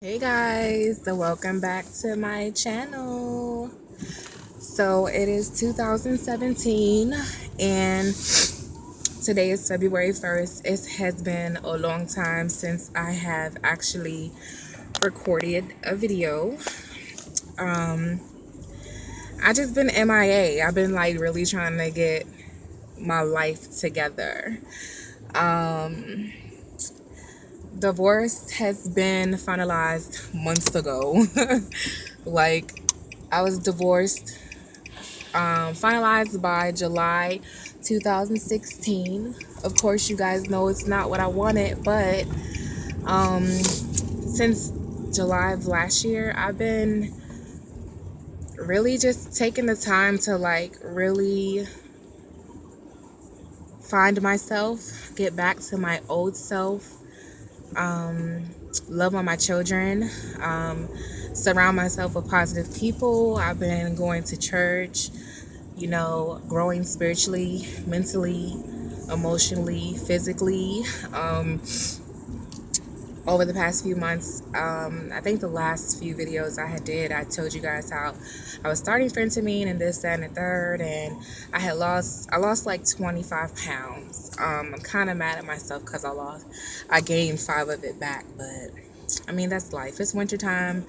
Hey guys, so welcome back to my channel. So it is 2017 and today is February 1st. It has been a long time since I have actually recorded a video. I just been MIA. I've been like really trying to get my life together. Divorce has been finalized months ago. Like I was divorced finalized by July 2016. Of course, you guys know it's not what I wanted, but since July of last year, I've been really just taking the time to like really find myself, get back to my old self, love on my children, surround myself with positive people. I've been going to church, growing spiritually, mentally, emotionally, physically. Over the past few months, I think the last few videos I told you guys how I was starting phentermine and this, that, and the third, and I lost like 25 pounds. I'm kind of mad at myself because I gained 5 of it back, but I mean, that's life. It's wintertime.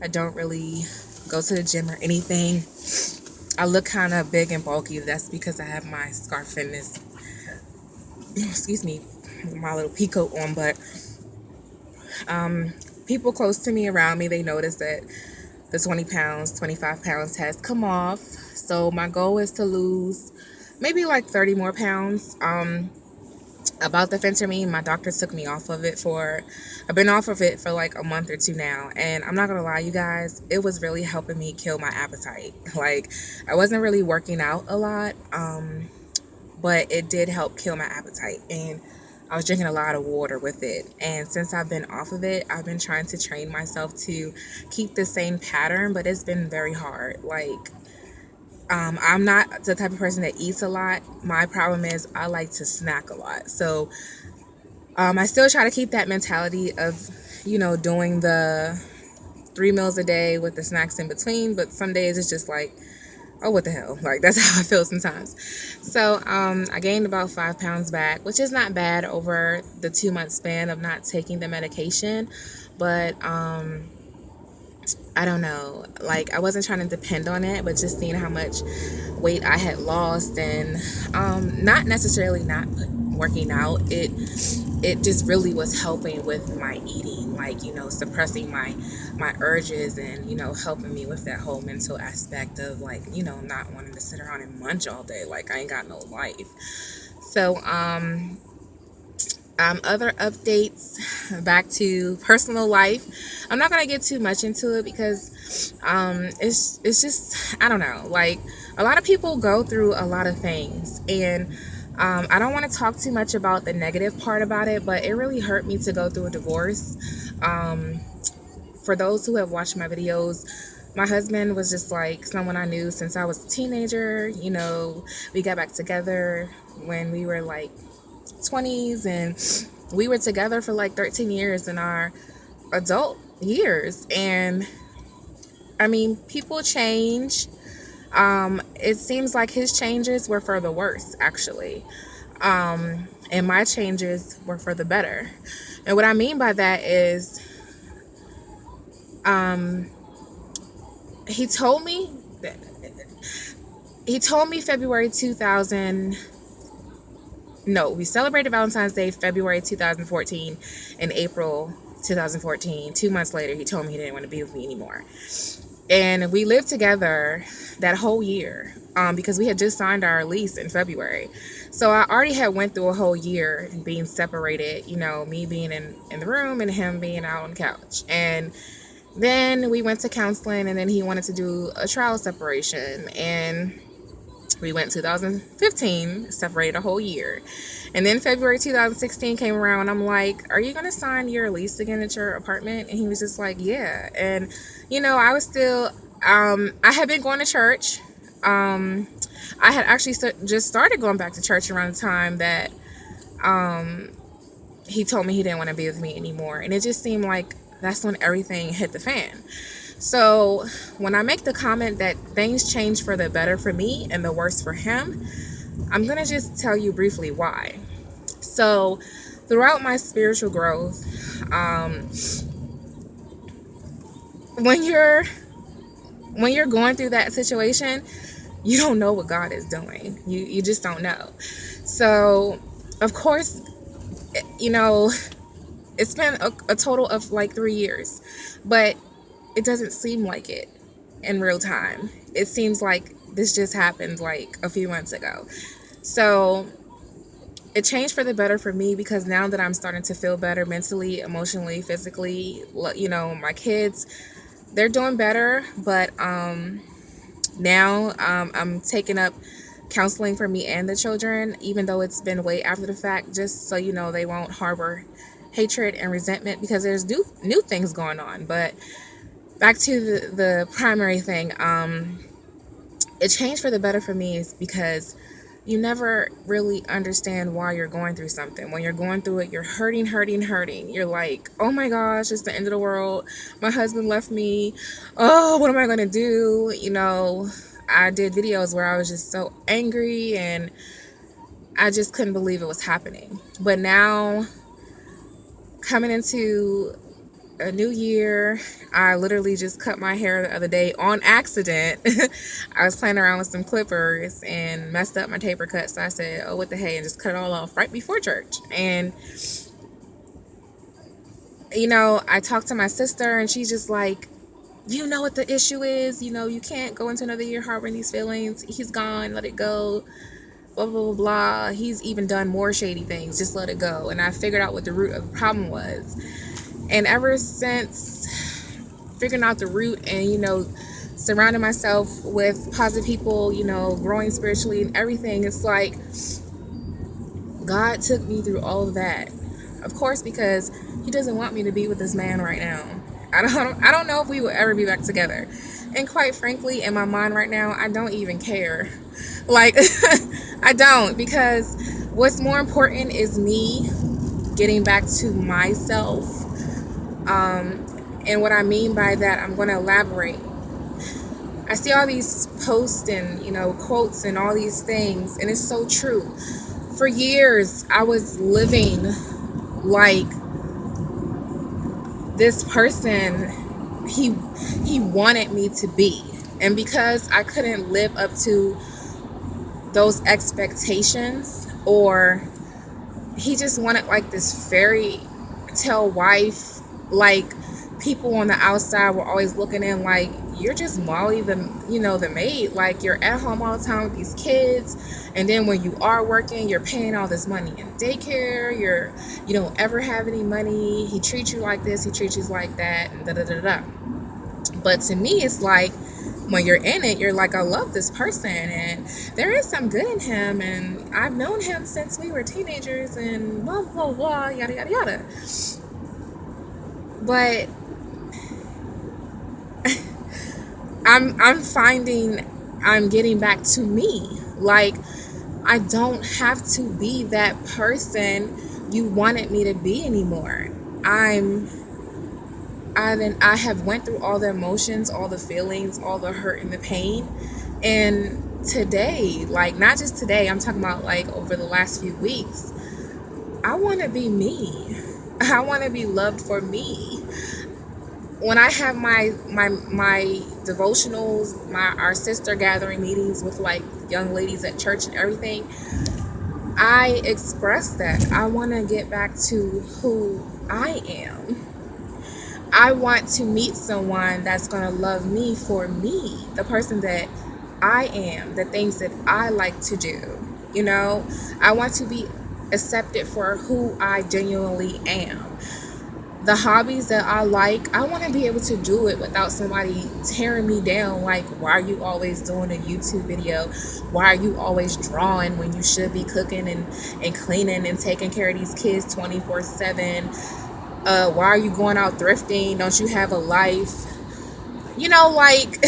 I don't really go to the gym or anything. I look kind of big and bulky. That's because I have my scarf and this, excuse me, my little pea coat on. But people close to me around me, they notice that the 20 pounds, 25 pounds has come off. So my goal is to lose maybe like 30 more pounds. About the phentermine, my doctor took me off of it I've been off of it for like a month or two now, and I'm not gonna lie, you guys, it was really helping me kill my appetite. Like, I wasn't really working out a lot, but it did help kill my appetite, and I was drinking a lot of water with it. And since I've been off of it, I've been trying to train myself to keep the same pattern, but it's been very hard. Like, I'm not the type of person that eats a lot. My problem is I like to snack a lot. So I still try to keep that mentality of, doing the 3 meals a day with the snacks in between. But some days it's just like, oh, what the hell? Like, that's how I feel sometimes. So I gained about 5 pounds back, which is not bad over the 2 month span of not taking the medication. But I don't know, like, I wasn't trying to depend on it, but just seeing how much weight I had lost, and not necessarily not working out, it just really was helping with my eating, like, suppressing my urges, and helping me with that whole mental aspect of, like, not wanting to sit around and munch all day, like I ain't got no life. So other updates, back to personal life. I'm not gonna get too much into it because it's just, I don't know. Like, a lot of people go through a lot of things, and I don't want to talk too much about the negative part about it, but it really hurt me to go through a divorce. For those who have watched my videos, my husband was just like someone I knew since I was a teenager. We got back together when we were like 20s, and we were together for like 13 years in our adult years. And I mean, people change. It seems like his changes were for the worse, actually, and my changes were for the better. And what I mean by that is, he told me February 2000. No, we celebrated Valentine's Day February 2014. In April 2014, 2 months later, he told me he didn't want to be with me anymore. And we lived together that whole year, because we had just signed our lease in February. So I already had went through a whole year being separated, me being in the room and him being out on the couch. And then we went to counseling, and then he wanted to do a trial separation. And we went 2015, separated a whole year. And then February 2016 came around, and I'm like, are you going to sign your lease again at your apartment? And he was just like, yeah. And, I was still, I had been going to church. I had actually just started going back to church around the time that he told me he didn't want to be with me anymore. And it just seemed like that's when everything hit the fan. So when I make the comment that things change for the better for me and the worse for him, I'm going to just tell you briefly why. So throughout my spiritual growth, when you're going through that situation, you don't know what God is doing. You just don't know. So of course, you know, it's been a total of like 3 years, but it doesn't seem like it in real time. It seems like this just happened like a few months ago. So it changed for the better for me because now that I'm starting to feel better mentally, emotionally, physically, my kids, they're doing better. But now I'm taking up counseling for me and the children, even though it's been way after the fact, just so they won't harbor hatred and resentment because there's new things going on. But back to the primary thing, it changed for the better for me is because you never really understand why you're going through something. When you're going through it, you're hurting, hurting, hurting. You're like, oh my gosh, it's the end of the world. My husband left me. Oh, what am I going to do? I did videos where I was just so angry and I just couldn't believe it was happening. But now, coming into a new year, I literally just cut my hair the other day on accident. I was playing around with some clippers and messed up my taper cut, so I said, oh, what the hey, and just cut it all off right before church. And I talked to my sister and she's just like, you know what the issue is, you can't go into another year harboring these feelings. He's gone, let it go, blah blah blah blah. He's even done more shady things, just let it go. And I figured out what the root of the problem was. And ever since figuring out the root and, surrounding myself with positive people, growing spiritually and everything, it's like God took me through all of that. Of course, because he doesn't want me to be with this man right now. I don't know if we will ever be back together. And quite frankly, in my mind right now, I don't even care. Like, I don't, because what's more important is me getting back to myself. And what I mean by that, I'm going to elaborate. I see all these posts and, quotes and all these things, and it's so true. For years, I was living like this person he wanted me to be. And because I couldn't live up to those expectations, or he just wanted like this fairy tale wife, like people on the outside were always looking in like, you're just Molly the maid, like you're at home all the time with these kids, and then when you are working, you're paying all this money in daycare, you don't ever have any money, he treats you like this, he treats you like that, and da da da da. But to me, it's like, when you're in it, you're like, I love this person and there is some good in him and I've known him since we were teenagers and blah blah blah, yada yada yada. But I'm finding I'm getting back to me. Like, I don't have to be that person you wanted me to be anymore. I have went through all the emotions, all the feelings, all the hurt and the pain. And today, like not just today, I'm talking about like over the last few weeks, I want to be me. I want to be loved for me. When I have my devotionals, our sister gathering meetings with like young ladies at church and everything, I express that I want to get back to who I am. I want to meet someone that's going to love me for me, the person that I am, the things that I like to do. I want to be accepted for who I genuinely am. The hobbies that I like, I want to be able to do it without somebody tearing me down. Like, why are you always doing a YouTube video? Why are you always drawing when you should be cooking and cleaning and taking care of these kids 24/7? Why are you going out thrifting? Don't you have a life? Like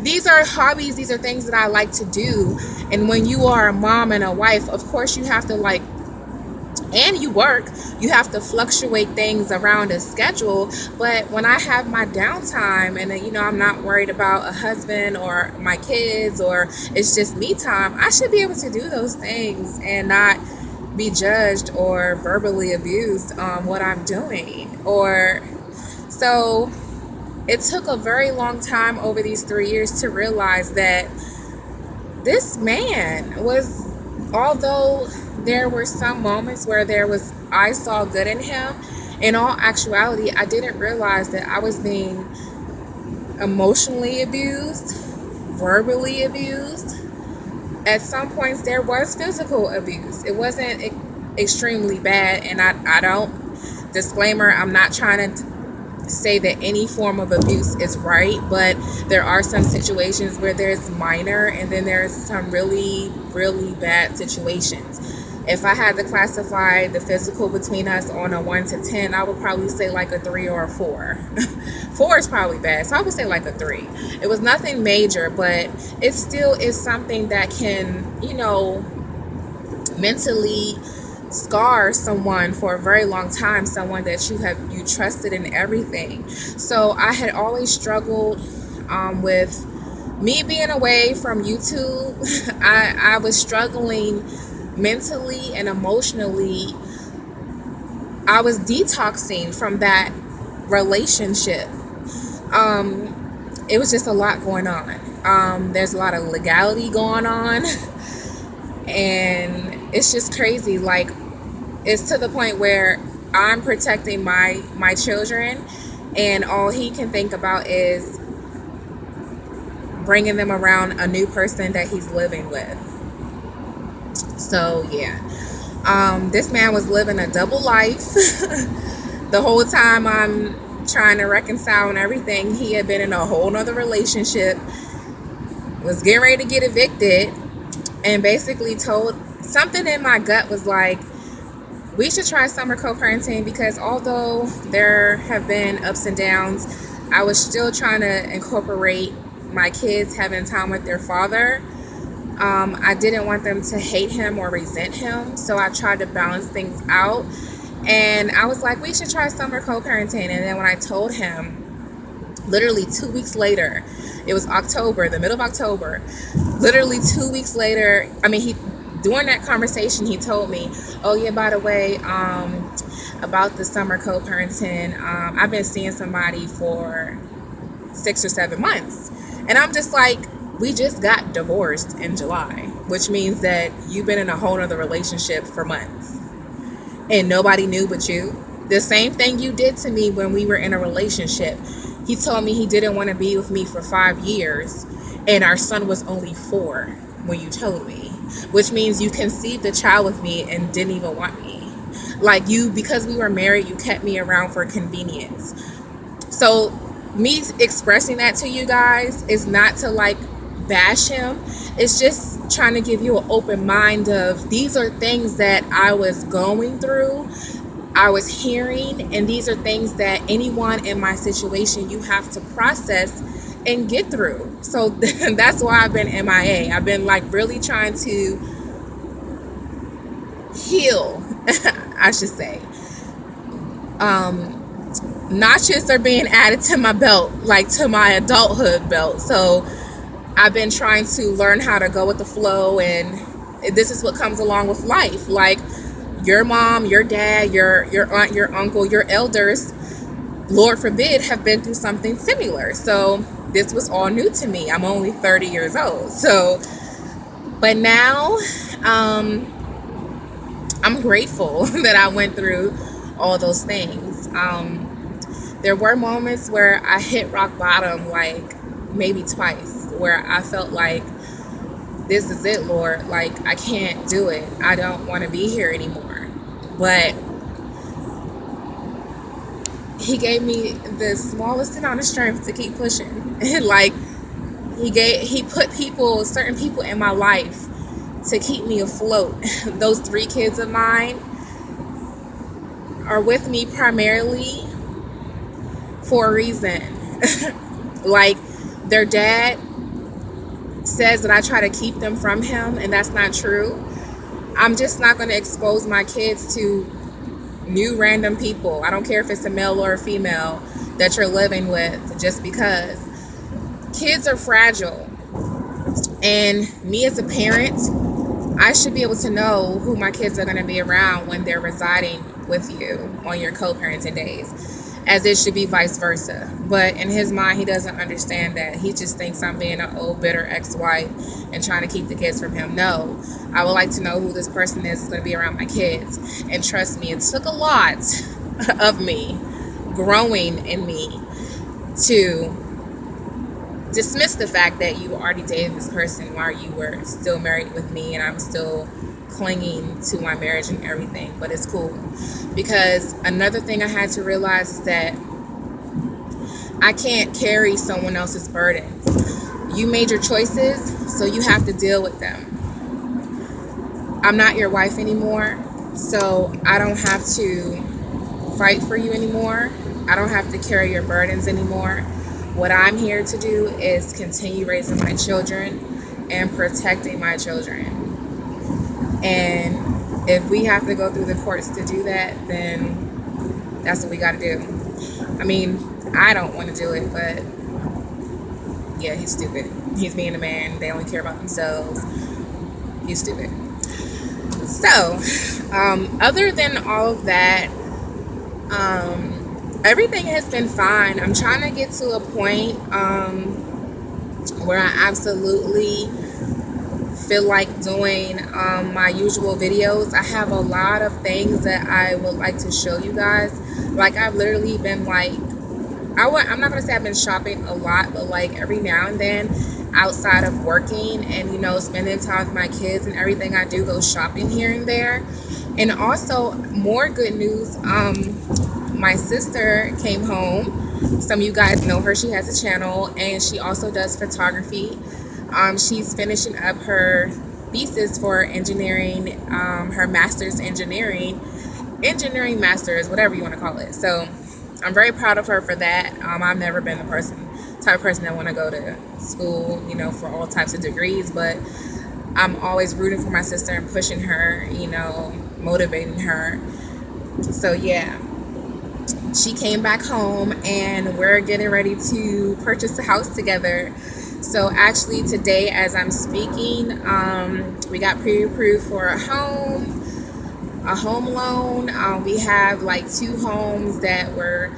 these are hobbies, these are things that I like to do. And when you are a mom and a wife, of course you have to like and you work, you have to fluctuate things around a schedule. But when I have my downtime and I'm not worried about a husband or my kids, or it's just me time, I should be able to do those things and not be judged or verbally abused on what I'm doing. Or so it took a very long time over these 3 years to realize that this man was, although there were some moments where I saw good in him, in all actuality, I didn't realize that I was being emotionally abused, verbally abused. At some points, there was physical abuse. It wasn't extremely bad, and I don't, disclaimer, I'm not trying to say that any form of abuse is right, but there are some situations where there's minor and then there's some really, really bad situations. If I had to classify the physical between us on a 1 to 10, I would probably say like a 3 or a 4. 4 is probably bad, so I would say like a 3. It was nothing major, but it still is something that can, mentally scar someone for a very long time, someone that you trusted in everything. So I had always struggled with me being away from YouTube. I was struggling mentally and emotionally. I was detoxing from that relationship. It was just a lot going on. There's a lot of legality going on. And it's just crazy. Like, it's to the point where I'm protecting my children, and all he can think about is bringing them around a new person that he's living with. So yeah, this man was living a double life. The whole time I'm trying to reconcile and everything, he had been in a whole nother relationship, was getting ready to get evicted, and basically told, something in my gut was like, we should try summer co-parenting, because although there have been ups and downs, I was still trying to incorporate my kids having time with their father. I didn't want them to hate him or resent him, so I tried to balance things out. And I was like, we should try summer co-parenting. And then when I told him, literally 2 weeks later, it was October, the middle of October, literally 2 weeks later, during that conversation, he told me, oh yeah, by the way, about the summer co-parenting, I've been seeing somebody for 6 or 7 months. And I'm just like, we just got divorced in July, which means that you've been in a whole other relationship for months and nobody knew but you. The same thing you did to me when we were in a relationship. He told me he didn't want to be with me for 5 years, and our son was only 4 when you told me, which means you conceived a child with me and didn't even want me. Like, because we were married, you kept me around for convenience. So me expressing that to you guys is not to like bash him. It's just trying to give you an open mind of, these are things that I was going through, I was hearing, and these are things that anyone in my situation, you have to process and get through. So that's why I've been MIA. I've been like really trying to heal, I should say. Notches are being added to my belt, like to my adulthood belt. So I've been trying to learn how to go with the flow, and this is what comes along with life. Like, your mom, your dad, your aunt, your uncle, your elders, Lord forbid, have been through something similar. So this was all new to me. I'm only 30 years old. So, but now, I'm grateful that I went through all those things. There were moments where I hit rock bottom, like maybe twice, where I felt like, this is it, Lord. Like, I can't do it. I don't want to be here anymore. But he gave me the smallest amount of strength to keep pushing. Like, he put certain people in my life to keep me afloat. Those 3 kids of mine are with me primarily for a reason. Like, their dad says that I try to keep them from him, and that's not true. I'm just not going to expose my kids to new random people. I don't care if it's a male or a female that you're living with, just because kids are fragile. And me as a parent, I should be able to know who my kids are going to be around when they're residing with you on your co-parenting days, as it should be vice versa. But in his mind, he doesn't understand that. He just thinks I'm being an old, bitter ex-wife and trying to keep the kids from him. No, I would like to know who this person is going to be around my kids. And trust me, it took a lot of me growing in me to dismiss the fact that you already dated this person while you were still married with me, and I'm still clinging to my marriage and everything. But it's cool, because another thing I had to realize is that I can't carry someone else's burdens. You made your choices, so you have to deal with them. I'm not your wife anymore, so I don't have to fight for you anymore. I don't have to carry your burdens anymore. What I'm here to do is continue raising my children and protecting my children. And if we have to go through the courts to do that, then that's what we got to do. I mean, I don't want to do it, but yeah, he's stupid. He's being a man. They only care about themselves. He's stupid. So, other than all of that, everything has been fine. I'm trying to get to a point where I absolutely feel like doing my usual videos. I have a lot of things that I would like to show you guys. Like, I've literally been like, I'm not gonna say I've been shopping a lot, but like every now and then, outside of working and, you know, spending time with my kids and everything, I do go shopping here and there. And also, more good news, my sister came home. Some of you guys know her. She has a channel, and she also does photography. She's finishing up her thesis for engineering, her master's engineering master's, whatever you want to call it. So I'm very proud of her for that. I've never been the type of person that want to go to school, you know, for all types of degrees, but I'm always rooting for my sister and pushing her, you know, motivating her. So yeah, she came back home and we're getting ready to purchase a house together. So actually today, as I'm speaking, we got pre-approved for a home loan. We have like 2 homes that we're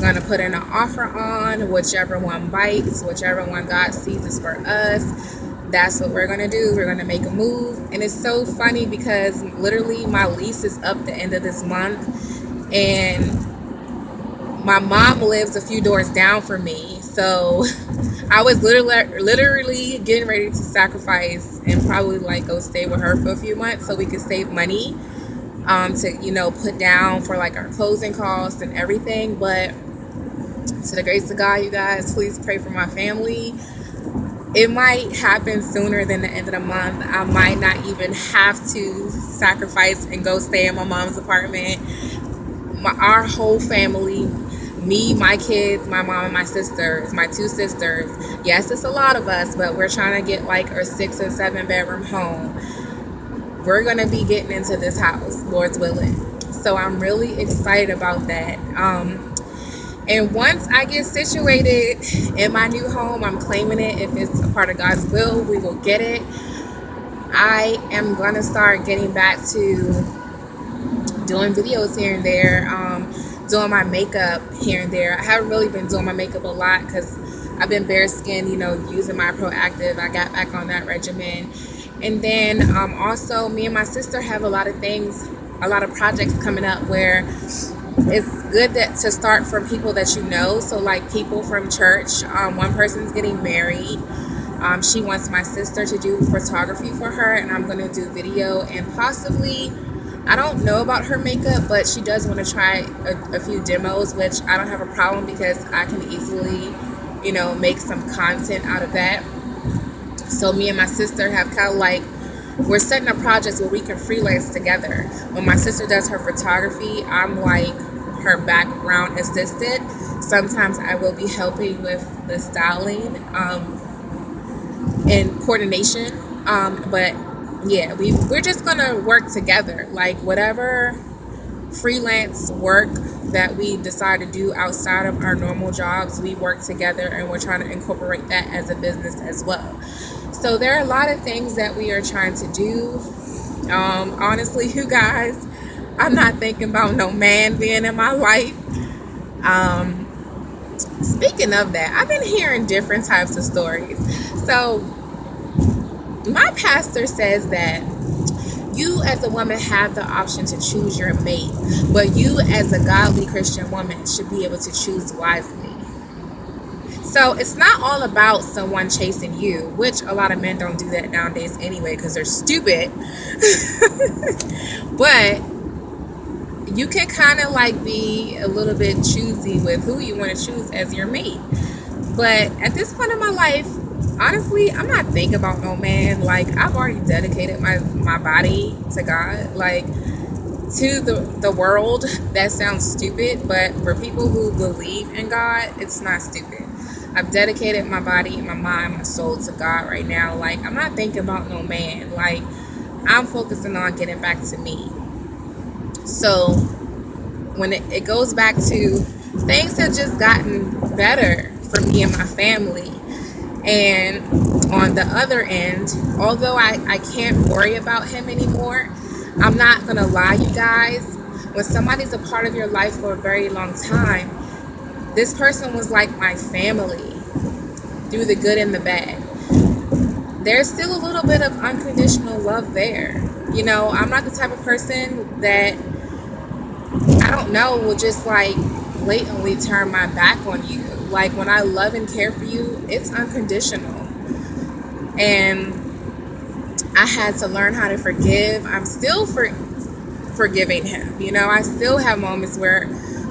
gonna put in an offer on. Whichever one bites, whichever one God sees is for us, that's what we're gonna do. We're gonna make a move. And it's so funny because literally my lease is up the end of this month, and my mom lives a few doors down from me. So I was literally getting ready to sacrifice and probably like go stay with her for a few months so we could save money to, you know, put down for like our closing costs and everything. But to the grace of God, you guys, please pray for my family. It might happen sooner than the end of the month. I might not even have to sacrifice and go stay in my mom's apartment. Our whole family, me, my kids, my mom and my sisters, my 2 sisters. Yes, it's a lot of us, but we're trying to get like a 6 or 7 bedroom home. We're going to be getting into this house, Lord's willing. So I'm really excited about that. And once I get situated in my new home, I'm claiming it. If it's a part of God's will, we will get it. I am going to start getting back to doing videos here and there, doing my makeup here and there. I haven't really been doing my makeup a lot because I've been bare skinned, you know, using my Proactive. I got back on that regimen. And then also me and my sister have a lot of projects coming up where it's good to start from people that you know. So like people from church. One person's getting married. She wants my sister to do photography for her, and I'm going to do video and possibly, I don't know about her makeup, but she does want to try a few demos, which I don't have a problem because I can easily, you know, make some content out of that. So me and my sister have kind of like, we're setting up projects where we can freelance together. When my sister does her photography, I'm like her background assistant. Sometimes I will be helping with the styling and coordination, but yeah, we're just gonna work together. Like whatever freelance work that we decide to do outside of our normal jobs, we work together and we're trying to incorporate that as a business as well. So there are a lot of things that we are trying to do. Honestly, you guys, I'm not thinking about no man being in my life. Um, Speaking of that, I've been hearing different types of stories. So my pastor says that you as a woman have the option to choose your mate, but you as a godly Christian woman should be able to choose wisely. So it's not all about someone chasing you, which a lot of men don't do that nowadays anyway because they're stupid. But you can kind of like be a little bit choosy with who you want to choose as your mate. But at this point in my life, honestly, I'm not thinking about no man. Like, I've already dedicated my body to God. Like, to the world, that sounds stupid, but for people who believe in God, it's not stupid. I've dedicated my body, my mind, my soul to God right now. Like, I'm not thinking about no man. Like, I'm focusing on getting back to me. So when it goes back to, things have just gotten better for me and my family. And on the other end, although I can't worry about him anymore, I'm not gonna lie, you guys. When somebody's a part of your life for a very long time, this person was like my family through the good and the bad. There's still a little bit of unconditional love there. You know, I'm not the type of person that, I don't know, will just like blatantly turn my back on you. Like when I love and care for you, it's unconditional. And I had to learn how to forgive. I'm still forgiving him. You know, I still have moments where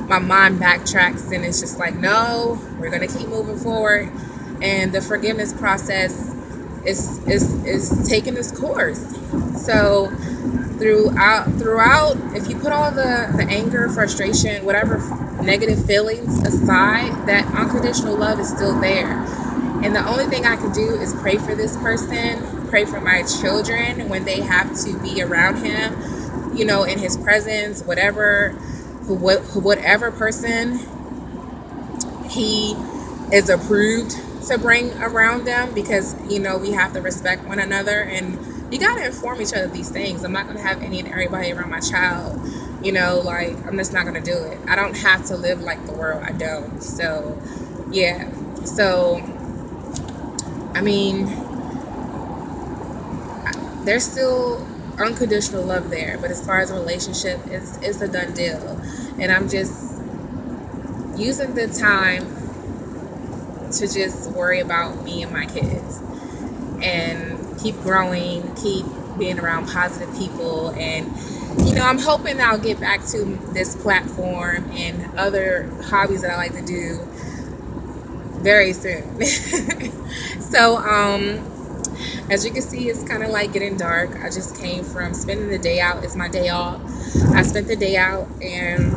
my mind backtracks and it's just like, no, we're going to keep moving forward. And the forgiveness process is taking its course. So throughout, if you put all the anger, frustration, whatever negative feelings aside, that unconditional love is still there. And the only thing I can do is pray for this person, pray for my children when they have to be around him, you know, in his presence, whatever person he is approved to bring around them, because, you know, we have to respect one another and you got to inform each other of these things. I'm not going to have any and everybody around my child, you know, like, I'm just not going to do it. I don't have to live like the world. I don't. So, yeah. So, I mean, there's still unconditional love there, but as far as a relationship, it's a done deal. And I'm just using the time to just worry about me and my kids and keep growing, keep being around positive people. And, you know, I'm hoping I'll get back to this platform and other hobbies that I like to do very soon. So, as you can see, it's kind of like getting dark. I just came from spending the day out. It's my day off. I spent the day out and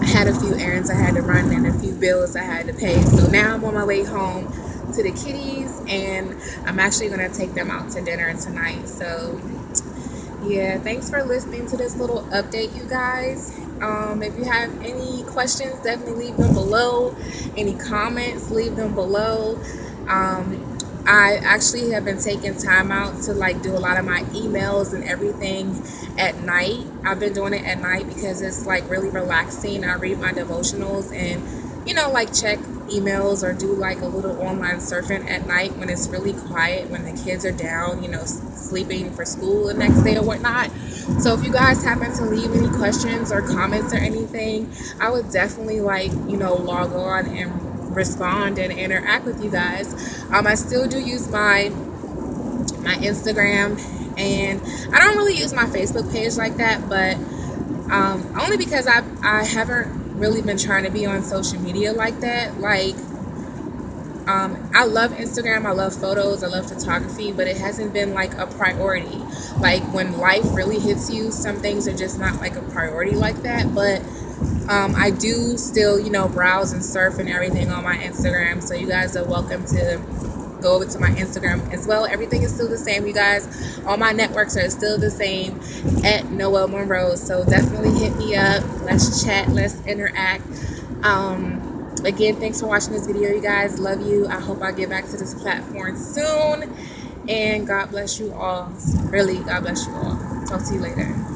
I had a few errands I had to run and a few bills I had to pay. So now I'm on my way home to the kitties and I'm actually going to take them out to dinner tonight. So yeah, thanks for listening to this little update, you guys. If you have any questions, definitely leave them below. Any comments, leave them below. I actually have been taking time out to like do a lot of my emails and everything at night. I've been doing it at night because it's like really relaxing. I read my devotionals and, you know, like check emails or do like a little online surfing at night when it's really quiet, when the kids are down, you know, sleeping for school the next day or whatnot. So if you guys happen to leave any questions or comments or anything, I would definitely like, you know, log on and respond and interact with you guys. I still do use my Instagram, and I don't really use my Facebook page like that, but only because I haven't really been trying to be on social media like that. Like, I love Instagram, I love photos, I love photography, but it hasn't been like a priority. Like when life really hits you, some things are just not like a priority like that. But I do still, you know, browse and surf and everything on my Instagram. So you guys are welcome to go over to my Instagram as well. Everything is still the same, you guys. All my networks are still the same at Noelle Monroe. So definitely hit me up. Let's chat. Let's interact. Again, thanks for watching this video, you guys. Love you. I hope I get back to this platform soon. And God bless you all. Really, God bless you all. Talk to you later.